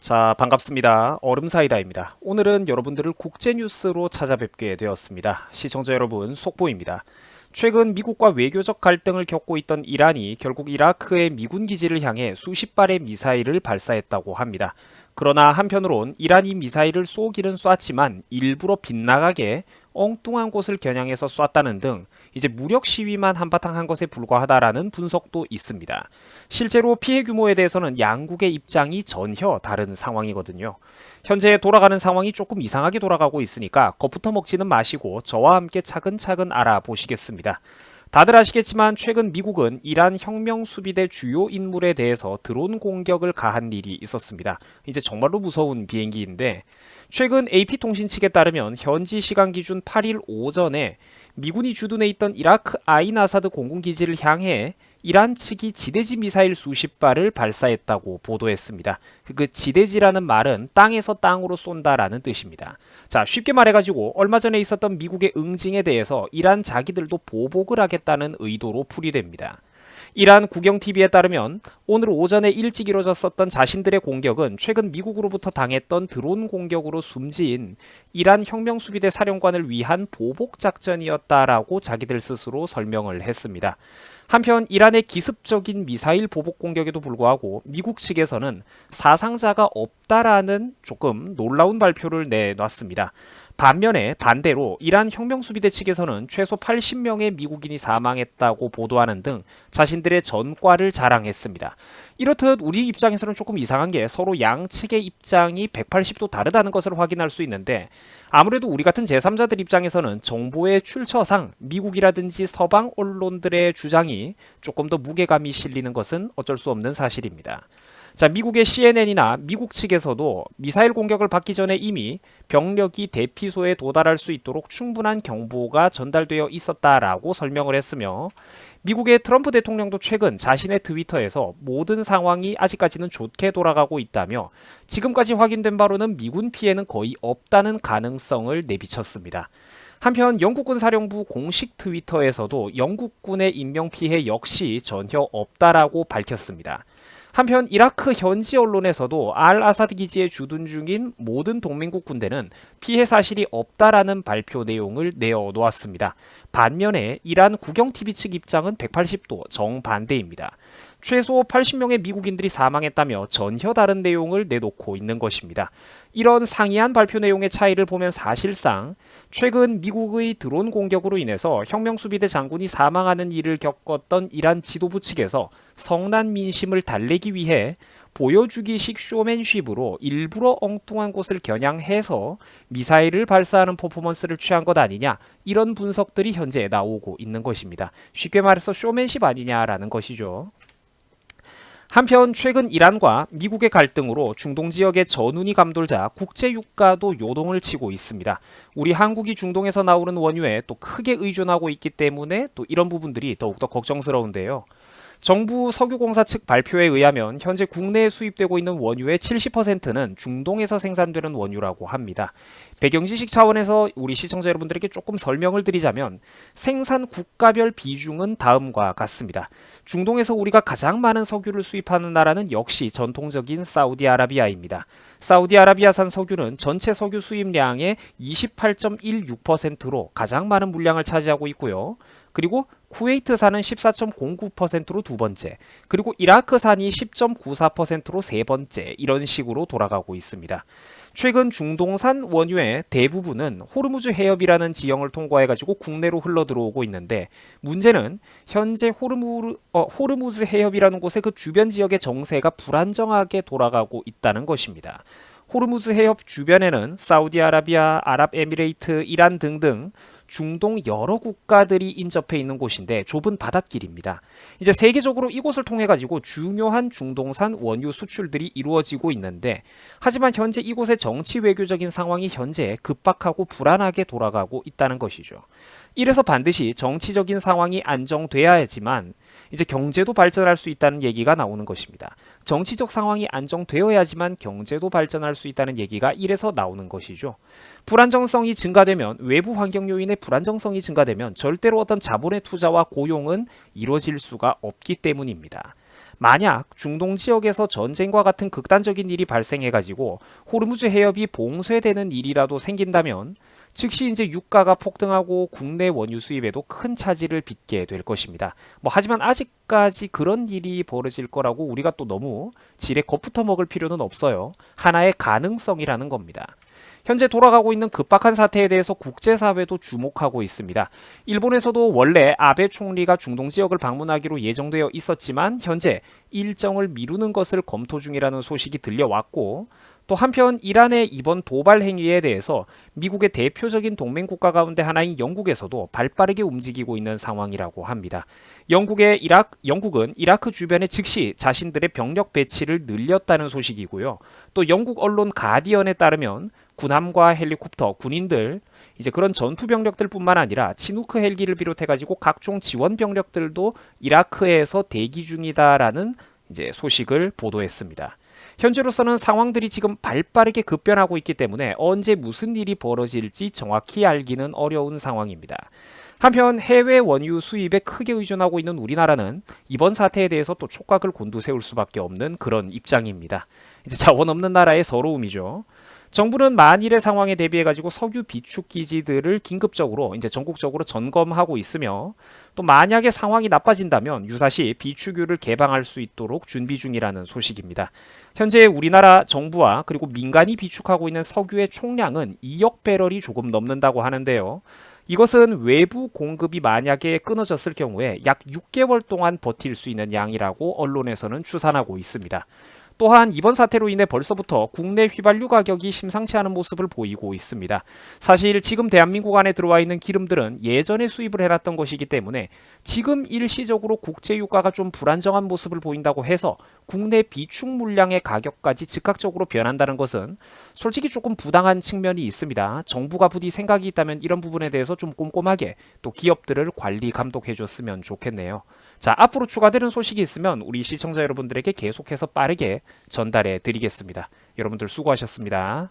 자, 반갑습니다. 얼음사이다입니다. 오늘은 여러분들을 국제뉴스로 찾아뵙게 되었습니다. 시청자 여러분, 속보입니다. 최근 미국과 외교적 갈등을 겪고 있던 이란이 결국 이라크의 미군 기지를 향해 수십 발의 미사일을 발사했다고 합니다. 그러나 한편으론 이란이 미사일을 쏘기는 쐈지만 일부러 빗나가게 엉뚱한 곳을 겨냥해서 쐈다는 등 이제 무력 시위만 한바탕 한 것에 불과하다라는 분석도 있습니다. 실제로 피해 규모에 대해서는 양국의 입장이 전혀 다른 상황이거든요. 현재 돌아가는 상황이 조금 이상하게 돌아가고 있으니까 겁부터 먹지는 마시고 저와 함께 차근차근 알아보시겠습니다. 다들 아시겠지만 최근 미국은 이란 혁명수비대 주요 인물에 대해서 드론 공격을 가한 일이 있었습니다. 이제 정말로 무서운 비행기인데 최근 AP통신 측에 따르면 현지 시간 기준 8일 오전에 미군이 주둔해 있던 이라크 아인 아사드 공군기지를 향해 이란 측이 지대지 미사일 수십 발을 발사했다고 보도했습니다. 그 지대지라는 말은 땅에서 땅으로 쏜다라는 뜻입니다. 자, 쉽게 말해가지고 얼마 전에 있었던 미국의 응징에 대해서 이란 자기들도 보복을 하겠다는 의도로 풀이됩니다. 이란 국영TV에 따르면 오늘 오전에 일찍 이뤄졌었던 자신들의 공격은 최근 미국으로부터 당했던 드론 공격으로 숨진 이란 혁명수비대 사령관을 위한 보복작전이었다라고 자기들 스스로 설명을 했습니다. 한편 이란의 기습적인 미사일 보복 공격에도 불구하고 미국 측에서는 사상자가 없다라는 조금 놀라운 발표를 내놨습니다. 반면에 반대로 이란 혁명수비대 측에서는 최소 80명의 미국인이 사망했다고 보도하는 등 자신들의 전과를 자랑했습니다. 이렇듯 우리 입장에서는 조금 이상한 게 서로 양측의 입장이 180도 다르다는 것을 확인할 수 있는데 아무래도 우리 같은 제3자들 입장에서는 정보의 출처상 미국이라든지 서방 언론들의 주장이 조금 더 무게감이 실리는 것은 어쩔 수 없는 사실입니다. 자, 미국의 CNN이나 미국 측에서도 미사일 공격을 받기 전에 이미 병력이 대피소에 도달할 수 있도록 충분한 경보가 전달되어 있었다라고 설명을 했으며 미국의 트럼프 대통령도 최근 자신의 트위터에서 모든 상황이 아직까지는 좋게 돌아가고 있다며 지금까지 확인된 바로는 미군 피해는 거의 없다는 가능성을 내비쳤습니다. 한편 영국군 사령부 공식 트위터에서도 영국군의 인명피해 역시 전혀 없다라고 밝혔습니다. 한편 이라크 현지 언론에서도 알 아사드 기지에 주둔 중인 모든 동맹국 군대는 피해 사실이 없다라는 발표 내용을 내어놓았습니다. 반면에 이란 국영TV 측 입장은 180도 정반대입니다. 최소 80명의 미국인들이 사망했다며 전혀 다른 내용을 내놓고 있는 것입니다. 이런 상이한 발표 내용의 차이를 보면 사실상 최근 미국의 드론 공격으로 인해서 혁명수비대 장군이 사망하는 일을 겪었던 이란 지도부 측에서 성난 민심을 달래기 위해 보여주기식 쇼맨십으로 일부러 엉뚱한 곳을 겨냥해서 미사일을 발사하는 퍼포먼스를 취한 것 아니냐, 이런 분석들이 현재 나오고 있는 것입니다. 쉽게 말해서 쇼맨십 아니냐라는 것이죠. 한편 최근 이란과 미국의 갈등으로 중동 지역의 전운이 감돌자 국제유가도 요동을 치고 있습니다. 우리 한국이 중동에서 나오는 원유에 또 크게 의존하고 있기 때문에 또 이런 부분들이 더욱더 걱정스러운데요. 정부 석유공사 측 발표에 의하면 현재 국내에 수입되고 있는 원유의 70%는 중동에서 생산되는 원유라고 합니다. 배경지식 차원에서 우리 시청자 여러분들에게 조금 설명을 드리자면 생산 국가별 비중은 다음과 같습니다. 중동에서 우리가 가장 많은 석유를 수입하는 나라는 역시 전통적인 사우디아라비아입니다. 사우디아라비아산 석유는 전체 석유 수입량의 28.16%로 가장 많은 물량을 차지하고 있고요. 그리고 쿠웨이트산은 14.09%로 두 번째, 그리고 이라크산이 10.94%로 세 번째, 이런 식으로 돌아가고 있습니다. 최근 중동산 원유의 대부분은 호르무즈 해협이라는 지형을 통과해가지고 국내로 흘러 들어오고 있는데 문제는 현재 호르무즈 해협이라는 곳의 그 주변 지역의 정세가 불안정하게 돌아가고 있다는 것입니다. 호르무즈 해협 주변에는 사우디아라비아, 아랍에미레이트, 이란 등등 중동 여러 국가들이 인접해 있는 곳인데 좁은 바닷길입니다. 이제 세계적으로 이곳을 통해 가지고 중요한 중동산 원유 수출들이 이루어지고 있는데 하지만 현재 이곳의 정치 외교적인 상황이 현재 급박하고 불안하게 돌아가고 있다는 것이죠. 이래서 반드시 정치적인 상황이 안정돼야지만 이제 경제도 발전할 수 있다는 얘기가 나오는 것입니다. 정치적 상황이 안정되어야지만 경제도 발전할 수 있다는 얘기가 이래서 나오는 것이죠. 불안정성이 증가되면 외부 환경 요인의 불안정성이 증가되면 절대로 어떤 자본의 투자와 고용은 이루어질 수가 없기 때문입니다. 만약 중동 지역에서 전쟁과 같은 극단적인 일이 발생해가지고 호르무즈 해협이 봉쇄되는 일이라도 생긴다면 즉시 이제 유가가 폭등하고 국내 원유 수입에도 큰 차질을 빚게 될 것입니다. 하지만 아직까지 그런 일이 벌어질 거라고 우리가 또 너무 지레 겁부터 먹을 필요는 없어요. 하나의 가능성이라는 겁니다. 현재 돌아가고 있는 급박한 사태에 대해서 국제사회도 주목하고 있습니다. 일본에서도 원래 아베 총리가 중동 지역을 방문하기로 예정되어 있었지만 현재 일정을 미루는 것을 검토 중이라는 소식이 들려왔고, 또 한편 이란의 이번 도발 행위에 대해서 미국의 대표적인 동맹 국가 가운데 하나인 영국에서도 발빠르게 움직이고 있는 상황이라고 합니다. 영국은 이라크 주변에 즉시 자신들의 병력 배치를 늘렸다는 소식이고요. 또 영국 언론 가디언에 따르면 군함과 헬리콥터, 군인들, 이제 그런 전투 병력들뿐만 아니라 치누크 헬기를 비롯해가지고 각종 지원 병력들도 이라크에서 대기 중이다라는 이제 소식을 보도했습니다. 현재로서는 상황들이 지금 발빠르게 급변하고 있기 때문에 언제 무슨 일이 벌어질지 정확히 알기는 어려운 상황입니다. 한편 해외 원유 수입에 크게 의존하고 있는 우리나라는 이번 사태에 대해서 또 촉각을 곤두세울 수밖에 없는 그런 입장입니다. 이제 자원 없는 나라의 서러움이죠. 정부는 만일의 상황에 대비해 가지고 석유 비축 기지들을 긴급적으로 이제 전국적으로 점검하고 있으며, 또 만약에 상황이 나빠진다면 유사시 비축유를 개방할 수 있도록 준비 중이라는 소식입니다. 현재 우리나라 정부와 그리고 민간이 비축하고 있는 석유의 총량은 2억 배럴이 조금 넘는다고 하는데요. 이것은 외부 공급이 만약에 끊어졌을 경우에 약 6개월 동안 버틸 수 있는 양이라고 언론에서는 추산하고 있습니다. 또한 이번 사태로 인해 벌써부터 국내 휘발유 가격이 심상치 않은 모습을 보이고 있습니다. 사실 지금 대한민국 안에 들어와 있는 기름들은 예전에 수입을 해놨던 것이기 때문에 지금 일시적으로 국제 유가가 좀 불안정한 모습을 보인다고 해서 국내 비축 물량의 가격까지 즉각적으로 변한다는 것은 솔직히 조금 부당한 측면이 있습니다. 정부가 부디 생각이 있다면 이런 부분에 대해서 좀 꼼꼼하게 또 기업들을 관리 감독해 줬으면 좋겠네요. 자, 앞으로 추가되는 소식이 있으면 우리 시청자 여러분들에게 계속해서 빠르게 전달해 드리겠습니다. 여러분들 수고하셨습니다.